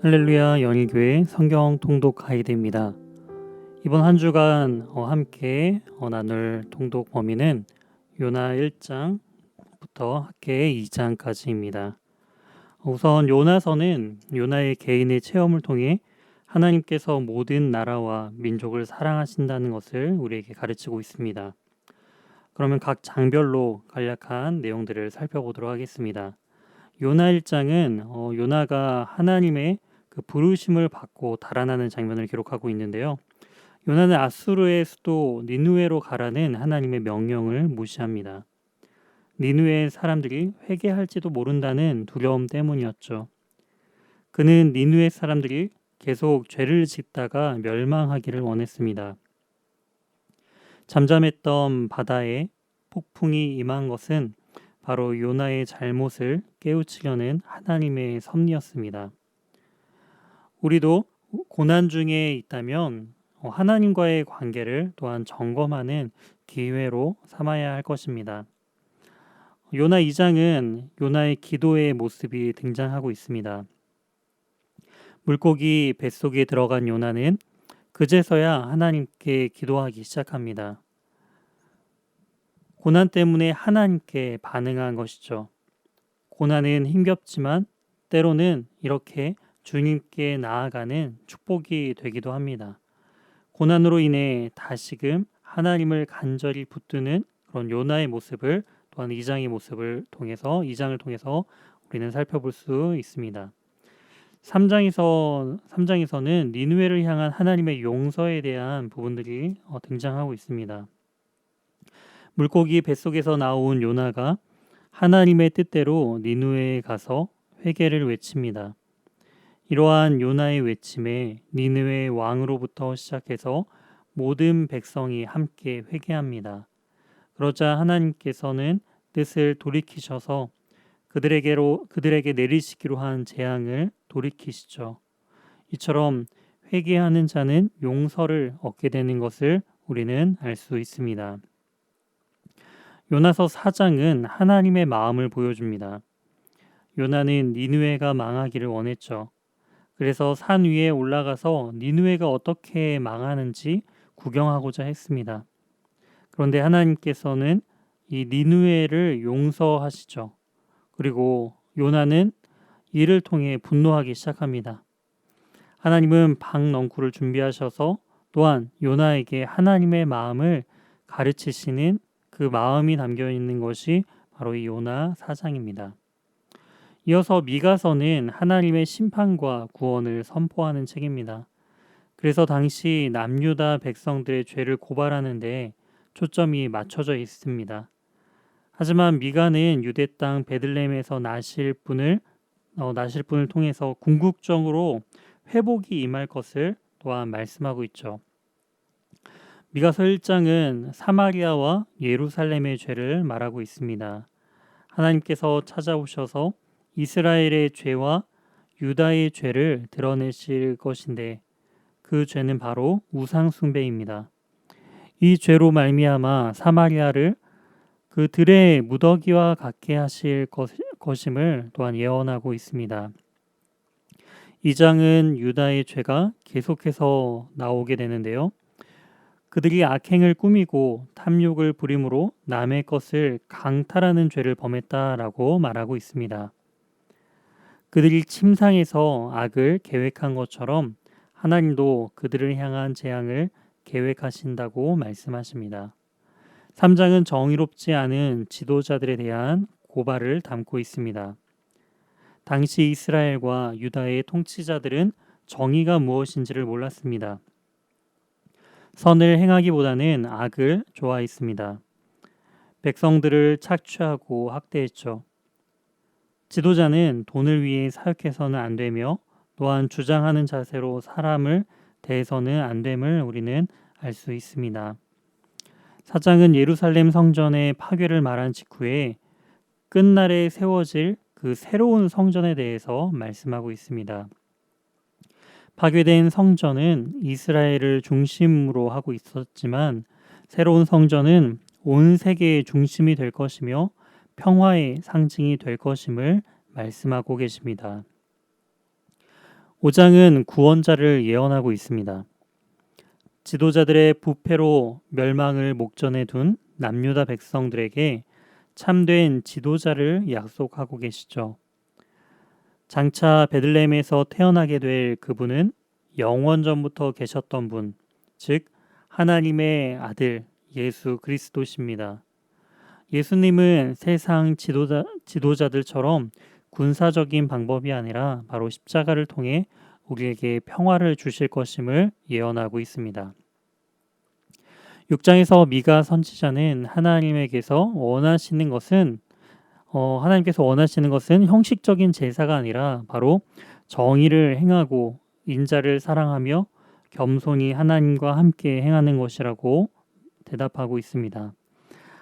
할렐루야 영일교회 성경 통독 가이드입니다. 이번 한 주간 함께 나눌 통독 범위는 요나 1장부터 학계 2장까지입니다. 우선 요나서는 요나의 개인의 체험을 통해 하나님께서 모든 나라와 민족을 사랑하신다는 것을 우리에게 가르치고 있습니다. 그러면 각 장별로 간략한 내용들을 살펴보도록 하겠습니다. 요나 1장은 요나가 하나님의 그 부르심을 받고 달아나는 장면을 기록하고 있는데요. 요나는 아수르의 수도 니느웨로 가라는 하나님의 명령을 무시합니다. 니느웨 사람들이 회개할지도 모른다는 두려움 때문이었죠. 그는 니느웨 사람들이 계속 죄를 짓다가 멸망하기를 원했습니다. 잠잠했던 바다에 폭풍이 임한 것은 바로 요나의 잘못을 깨우치려는 하나님의 섭리였습니다. 우리도 고난 중에 있다면 하나님과의 관계를 또한 점검하는 기회로 삼아야 할 것입니다. 요나 2장은 요나의 기도의 모습이 등장하고 있습니다. 물고기 뱃속에 들어간 요나는 그제서야 하나님께 기도하기 시작합니다. 고난 때문에 하나님께 반응한 것이죠. 고난은 힘겹지만 때로는 이렇게 주님께 나아가는 축복이 되기도 합니다. 고난으로 인해 다시금 하나님을 간절히 붙드는 그런 요나의 모습을 또한 2장의 모습을 통해서 2장을 통해서 우리는 살펴볼 수 있습니다. 3장에서는 니느웨를 향한 하나님의 용서에 대한 부분들이 등장하고 있습니다. 물고기 뱃속에서 나온 요나가 하나님의 뜻대로 니느웨에 가서 회개를 외칩니다. 이러한 요나의 외침에 니느웨 왕으로부터 시작해서 모든 백성이 함께 회개합니다. 그러자 하나님께서는 뜻을 돌이키셔서 그들에게 내리시기로 한 재앙을 돌이키시죠. 이처럼 회개하는 자는 용서를 얻게 되는 것을 우리는 알 수 있습니다. 요나서 4장은 하나님의 마음을 보여줍니다. 요나는 니느웨가 망하기를 원했죠. 그래서 산 위에 올라가서 니느웨가 어떻게 망하는지 구경하고자 했습니다. 그런데 하나님께서는 이 니느웨를 용서하시죠. 그리고 요나는 이를 통해 분노하기 시작합니다. 하나님은 박넝쿨을 준비하셔서 또한 요나에게 하나님의 마음을 가르치시는 그 마음이 담겨 있는 것이 바로 이 요나 4장입니다. 이어서 미가서는 하나님의 심판과 구원을 선포하는 책입니다. 그래서 당시 남유다 백성들의 죄를 고발하는 데 초점이 맞춰져 있습니다. 하지만 미가는 유대 땅 베들레헴에서 나실 분을 통해서 궁극적으로 회복이 임할 것을 또한 말씀하고 있죠. 미가서 1장은 사마리아와 예루살렘의 죄를 말하고 있습니다. 하나님께서 찾아오셔서 이스라엘의 죄와 유다의 죄를 드러내실 것인데 그 죄는 바로 우상 숭배입니다. 이 죄로 말미암아 사마리아를 그 들의 무더기와 같게 하실 것임을 또한 예언하고 있습니다. 이 장은 유다의 죄가 계속해서 나오게 되는데요. 그들이 악행을 꾸미고 탐욕을 부림으로 남의 것을 강탈하는 죄를 범했다라고 말하고 있습니다. 그들이 침상에서 악을 계획한 것처럼 하나님도 그들을 향한 재앙을 계획하신다고 말씀하십니다. 3장은 정의롭지 않은 지도자들에 대한 고발을 담고 있습니다. 당시 이스라엘과 유다의 통치자들은 정의가 무엇인지를 몰랐습니다. 선을 행하기보다는 악을 좋아했습니다. 백성들을 착취하고 학대했죠. 지도자는 돈을 위해 사역해서는 안 되며 또한 주장하는 자세로 사람을 대해서는 안 됨을 우리는 알 수 있습니다. 4장은 예루살렘 성전의 파괴를 말한 직후에 끝날에 세워질 그 새로운 성전에 대해서 말씀하고 있습니다. 파괴된 성전은 이스라엘을 중심으로 하고 있었지만 새로운 성전은 온 세계의 중심이 될 것이며 평화의 상징이 될 것임을 말씀하고 계십니다. 5장은 구원자를 예언하고 있습니다. 지도자들의 부패로 멸망을 목전에 둔 남유다 백성들에게 참된 지도자를 약속하고 계시죠. 장차 베들레헴에서 태어나게 될 그분은 영원전부터 계셨던 분, 즉 하나님의 아들 예수 그리스도십니다. 예수님은 세상 지도자들처럼 군사적인 방법이 아니라 바로 십자가를 통해 우리에게 평화를 주실 것임을 예언하고 있습니다. 6장에서 미가 선지자는 하나님께서 원하시는 것은 형식적인 제사가 아니라 바로 정의를 행하고 인자를 사랑하며 겸손히 하나님과 함께 행하는 것이라고 대답하고 있습니다.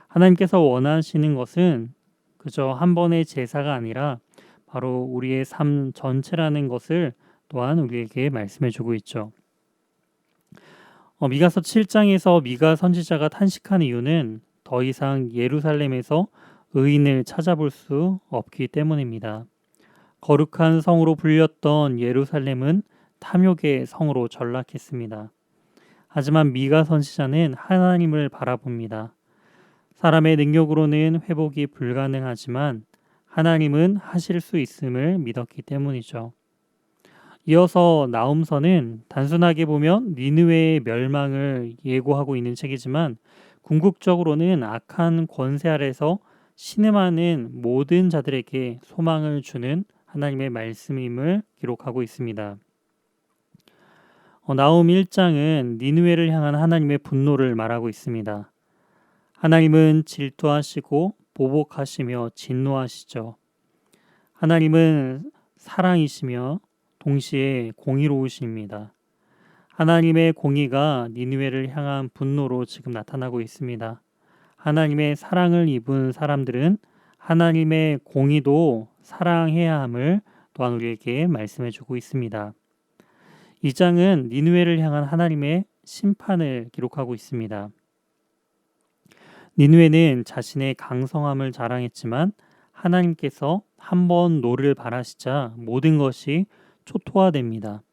하나님께서 원하시는 것은 그저 한 번의 제사가 아니라 바로 우리의 삶 전체라는 것을 또한 우리에게 말씀해 주고 있죠. 미가서 7장에서 미가 선지자가 탄식한 이유는 더 이상 예루살렘에서 의인을 찾아볼 수 없기 때문입니다. 거룩한 성으로 불렸던 예루살렘은 탐욕의 성으로 전락했습니다. 하지만 미가 선지자는 하나님을 바라봅니다. 사람의 능력으로는 회복이 불가능하지만 하나님은 하실 수 있음을 믿었기 때문이죠. 이어서 나훔서는 단순하게 보면 니느웨의 멸망을 예고하고 있는 책이지만 궁극적으로는 악한 권세 아래서 신음하는 모든 자들에게 소망을 주는 하나님의 말씀임을 기록하고 있습니다. 나훔 1장은 니느웨를 향한 하나님의 분노를 말하고 있습니다. 하나님은 질투하시고 보복하시며 진노하시죠. 하나님은 사랑이시며 동시에 공의로우십니다. 하나님의 공의가 니느웨를 향한 분노로 지금 나타나고 있습니다. 하나님의 사랑을 입은 사람들은 하나님의 공의도 사랑해야 함을 또한 우리에게 말씀해 주고 있습니다. 2장은 니느웨를 향한 하나님의 심판을 기록하고 있습니다. 니느웨는 자신의 강성함을 자랑했지만 하나님께서 한번 노를 바라시자 모든 것이 초토화됩니다.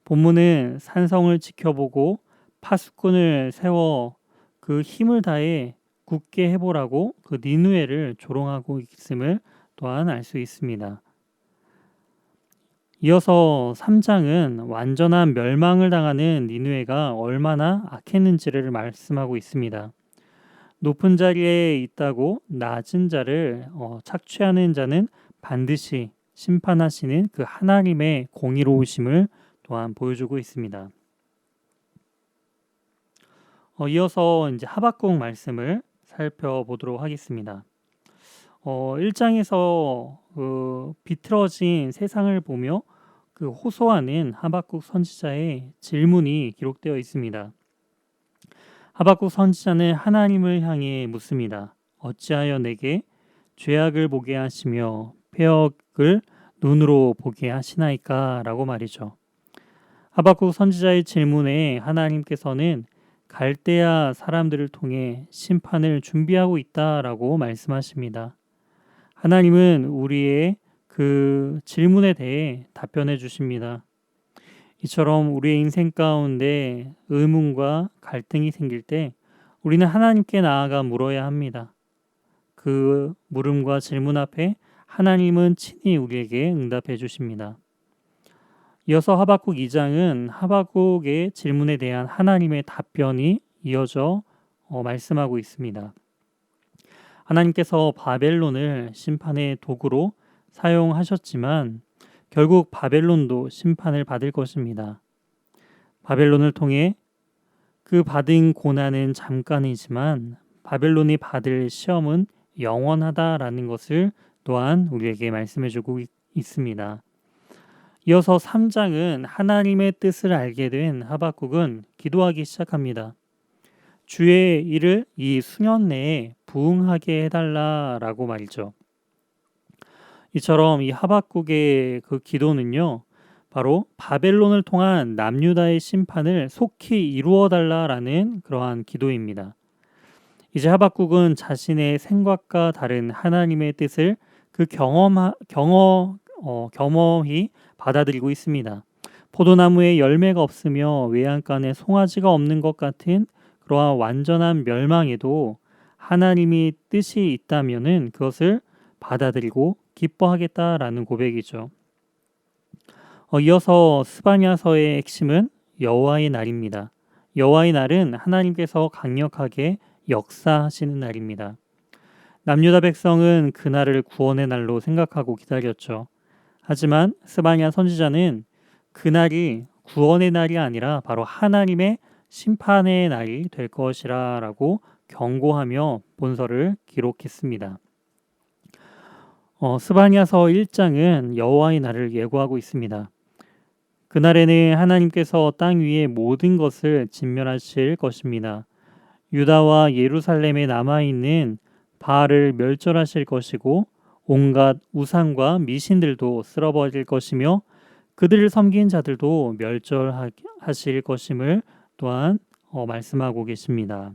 본문은 산성을 지켜보고 파수꾼을 세워 그 힘을 다해 굳게 해보라고 그 니느웨를 조롱하고 있음을 또한 알 수 있습니다. 이어서 3장은 완전한 멸망을 당하는 니느웨가 얼마나 악했는지를 말씀하고 있습니다. 높은 자리에 있다고 낮은 자를 착취하는 자는 반드시 심판하시는 그 하나님의 공의로우심을 또한 보여주고 있습니다. 이어서 이제 하박국 말씀을 살펴보도록 하겠습니다. 1장에서 비틀어진 세상을 보며 그 호소하는 하박국 선지자의 질문이 기록되어 있습니다. 하박국 선지자는 하나님을 향해 묻습니다. 어찌하여 내게 죄악을 보게 하시며 폐역을 눈으로 보게 하시나이까? 라고 말이죠. 하박국 선지자의 질문에 하나님께서는 갈대아 사람들을 통해 심판을 준비하고 있다라고 말씀하십니다. 하나님은 우리의 그 질문에 대해 답변해 주십니다. 이처럼 우리의 인생 가운데 의문과 갈등이 생길 때 우리는 하나님께 나아가 물어야 합니다. 그 물음과 질문 앞에 하나님은 친히 우리에게 응답해 주십니다. 이어서 하박국 2장은 하박국의 질문에 대한 하나님의 답변이 이어져 말씀하고 있습니다. 하나님께서 바벨론을 심판의 도구로 사용하셨지만 결국 바벨론도 심판을 받을 것입니다. 바벨론을 통해 그 받은 고난은 잠깐이지만 바벨론이 받을 시험은 영원하다라는 것을 또한 우리에게 말씀해주고 있습니다. 이어서 3장은 하나님의 뜻을 알게 된 하박국은 기도하기 시작합니다. 주의 일을 이 수년 내에 부응하게 해달라라고 말이죠. 이처럼 이 하박국의 그 기도는요, 바로 바벨론을 통한 남유다의 심판을 속히 이루어 달라라는 그러한 기도입니다. 이제 하박국은 자신의 생각과 다른 하나님의 뜻을 겸허히 받아들이고 있습니다. 포도나무에 열매가 없으며 외양간에 송아지가 없는 것 같은 그러한 완전한 멸망에도 하나님이 뜻이 있다면은 그것을 받아들이고 기뻐하겠다라는 고백이죠. 이어서 스바냐서의 핵심은 여호와의 날입니다. 여호와의 날은 하나님께서 강력하게 역사하시는 날입니다. 남유다 백성은 그날을 구원의 날로 생각하고 기다렸죠. 하지만 스바냐 선지자는 그날이 구원의 날이 아니라 바로 하나님의 심판의 날이 될 것이라 라고 경고하며 본서를 기록했습니다. 스바냐서 1장은 여호와의 날을 예고하고 있습니다. 그날에는 하나님께서 땅 위의 모든 것을 진멸하실 것입니다. 유다와 예루살렘에 남아있는 바알을 멸절하실 것이고 온갖 우상과 미신들도 쓸어버릴 것이며 그들을 섬긴 자들도 멸절하실 것임을 또한 말씀하고 계십니다.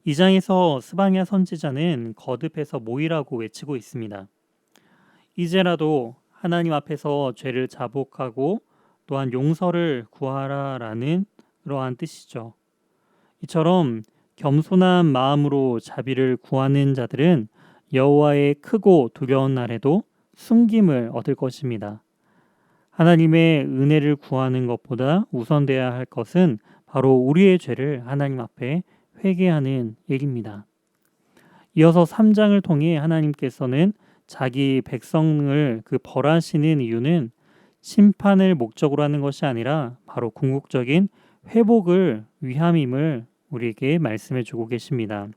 이 장에서 스바냐 선지자는 거듭해서 모이라고 외치고 있습니다. 이제라도 하나님 앞에서 죄를 자복하고 또한 용서를 구하라라는 그러한 뜻이죠. 이처럼 겸손한 마음으로 자비를 구하는 자들은 여호와의 크고 두려운 날에도 숨김을 얻을 것입니다. 하나님의 은혜를 구하는 것보다 우선되어야 할 것은 바로 우리의 죄를 하나님 앞에 회개하는 일입니다. 이어서 3장을 통해 하나님께서는 자기 백성을 벌하시는 이유는 심판을 목적으로 하는 것이 아니라 바로 궁극적인 회복을 위함임을 우리에게 말씀해 주고 계십니다.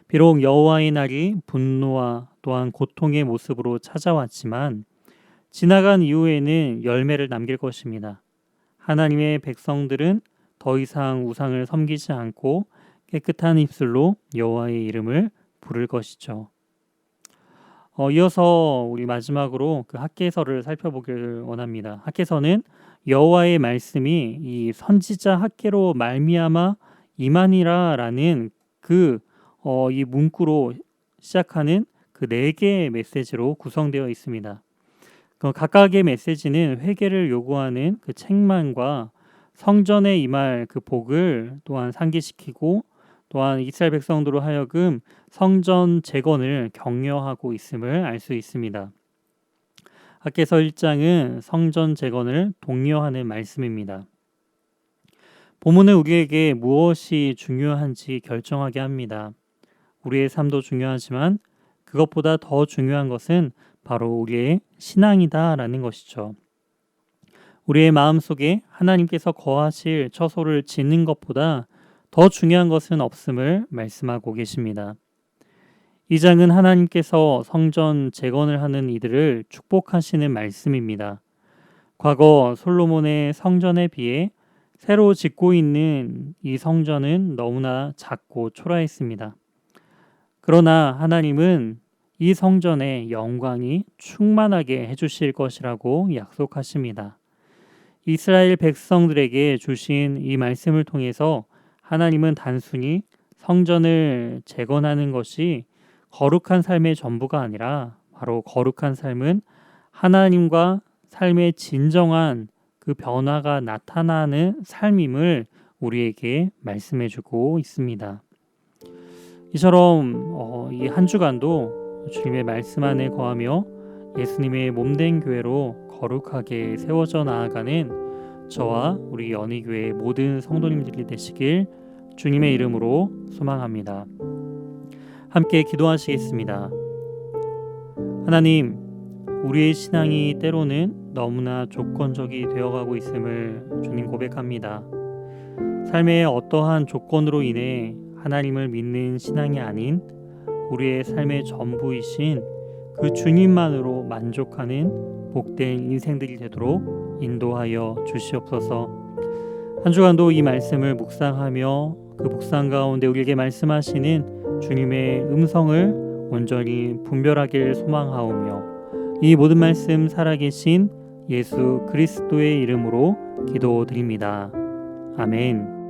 비록 여호와의 날이 분노와 또한 고통의 모습으로 찾아왔지만 지나간 이후에는 열매를 남길 것입니다. 하나님의 백성들은 더 이상 우상을 섬기지 않고 깨끗한 입술로 여호와의 이름을 부를 것이죠. 이어서 우리 마지막으로 학개서를 살펴보길 원합니다. 학개서는 여호와의 말씀이 이 선지자 학개로 말미암아 임하니라라는 이 문구로 시작하는 그 4개의 메시지로 구성되어 있습니다. 각각의 메시지는 회개를 요구하는 그 책망과 성전에 임할 그 복을 또한 상기시키고 또한 이스라엘 백성들로 하여금 성전 재건을 격려하고 있음을 알 수 있습니다. 학개서 1장은 성전 재건을 독려하는 말씀입니다. 본문은 우리에게 무엇이 중요한지 결정하게 합니다. 우리의 삶도 중요하지만 그것보다 더 중요한 것은 바로 우리의 신앙이다라는 것이죠. 우리의 마음속에 하나님께서 거하실 처소를 짓는 것보다 더 중요한 것은 없음을 말씀하고 계십니다. 이 장은 하나님께서 성전 재건을 하는 이들을 축복하시는 말씀입니다. 과거 솔로몬의 성전에 비해 새로 짓고 있는 이 성전은 너무나 작고 초라했습니다. 그러나 하나님은 이 성전에 영광이 충만하게 해주실 것이라고 약속하십니다. 이스라엘 백성들에게 주신 이 말씀을 통해서 하나님은 단순히 성전을 재건하는 것이 거룩한 삶의 전부가 아니라 바로 거룩한 삶은 하나님과 삶의 진정한 그 변화가 나타나는 삶임을 우리에게 말씀해 주고 있습니다. 이처럼 이 한 주간도 주님의 말씀 안에 거하며 예수님의 몸된 교회로 거룩하게 세워져 나아가는 저와 우리 연희교회 모든 성도님들이 되시길 주님의 이름으로 소망합니다. 함께 기도하시겠습니다. 하나님, 우리의 신앙이 때로는 너무나 조건적이 되어가고 있음을 주님 고백합니다. 삶의 어떠한 조건으로 인해 하나님을 믿는 신앙이 아닌 우리의 삶의 전부이신 그 주님만으로 만족하는 복된 인생들이 되도록 인도하여 주시옵소서. 한 주간도 이 말씀을 묵상하며 그 묵상 가운데 우리에게 말씀하시는 주님의 음성을 온전히 분별하길 소망하오며 이 모든 말씀 살아계신 예수 그리스도의 이름으로 기도드립니다. 아멘.